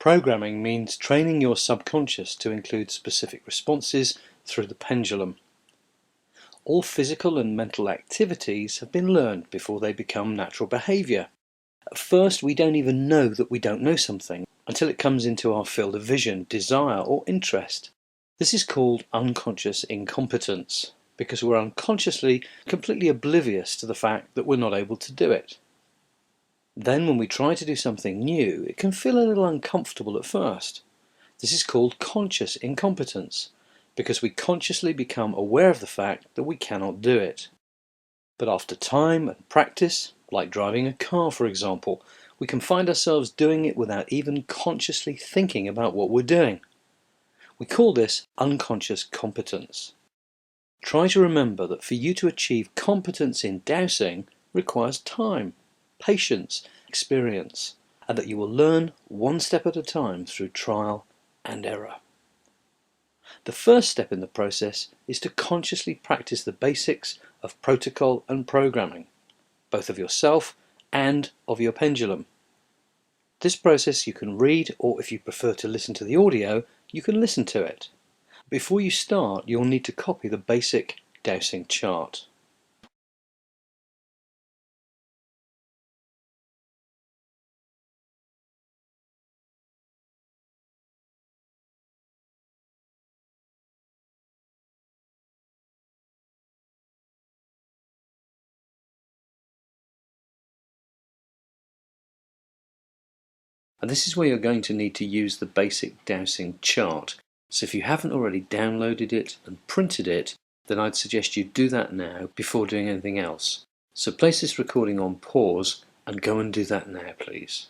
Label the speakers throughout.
Speaker 1: Programming means training your subconscious to include specific responses through the pendulum. All physical and mental activities have been learned before they become natural behaviour. At first, we don't even know that we don't know something until it comes into our field of vision, desire, or interest. This is called unconscious incompetence, because we're unconsciously completely oblivious to the fact that we're not able to do it. Then when we try to do something new, it can feel a little uncomfortable at first. This is called conscious incompetence, because we consciously become aware of the fact that we cannot do it. But after time and practice, like driving a car for example, we can find ourselves doing it without even consciously thinking about what we're doing. We call this unconscious competence. Try to remember that for you to achieve competence in dowsing requires time, patience, experience, and that you will learn one step at a time through trial and error. The first step in the process is to consciously practice the basics of protocol and programming, both of yourself and of your pendulum. This process you can read, or if you prefer to listen to the audio, you can listen to it. Before you start, you'll need to copy the basic dowsing chart. And this is where you're going to need to use the basic dowsing chart. So if you haven't already downloaded it and printed it, then I'd suggest you do that now before doing anything else. So place this recording on pause and go and do that now, please.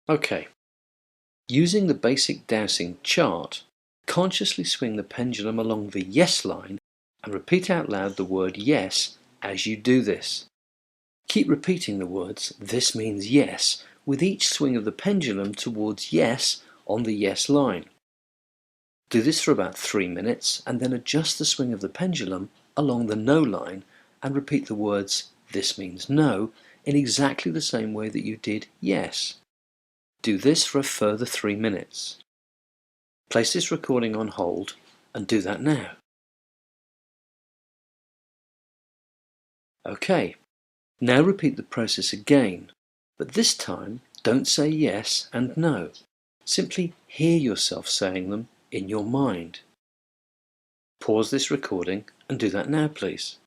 Speaker 1: Okay. Using the basic dowsing chart, consciously swing the pendulum along the yes line and repeat out loud the word yes as you do this. Keep repeating the words "this means yes" with each swing of the pendulum towards yes on the yes line. Do this for about 3 minutes and then adjust the swing of the pendulum along the no line and repeat the words "this means no" in exactly the same way that you did yes. Do this for a further 3 minutes. Place this recording on hold and do that now. Okay, now repeat the process again, but this time don't say yes and no. Simply hear yourself saying them in your mind. Pause this recording and do that now, please.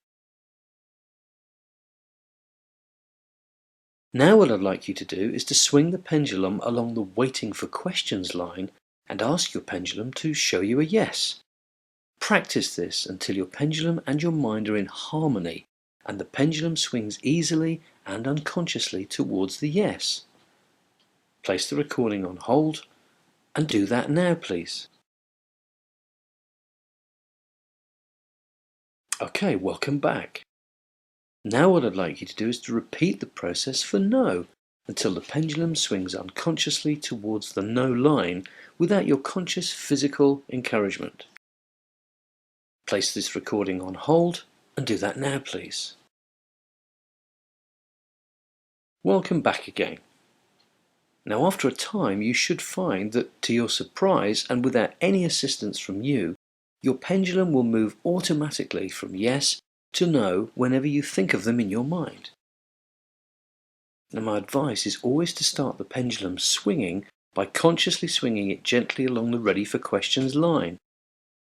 Speaker 1: Now what I'd like you to do is to swing the pendulum along the waiting for questions line and ask your pendulum to show you a yes. Practice this until your pendulum and your mind are in harmony and the pendulum swings easily and unconsciously towards the yes. Place the recording on hold and do that now, please. Okay, welcome back. Now what I'd like you to do is to repeat the process for no until the pendulum swings unconsciously towards the no line without your conscious physical encouragement. Place this recording on hold and do that now, please. Welcome back again. Now after a time you should find that, to your surprise and without any assistance from you, your pendulum will move automatically from yes to no whenever you think of them in your mind. Now my advice is always to start the pendulum swinging by consciously swinging it gently along the ready for questions line.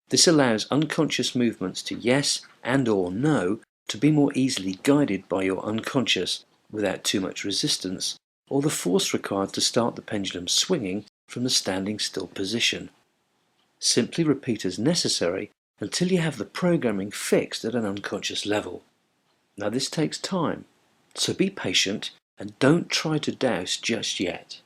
Speaker 1: This allows unconscious movements to yes and or no to be more easily guided by your unconscious without too much resistance or the force required to start the pendulum swinging from the standing still position. Simply repeat as necessary until you have the programming fixed at an unconscious level. Now this takes time, so be patient and don't try to dowse just yet.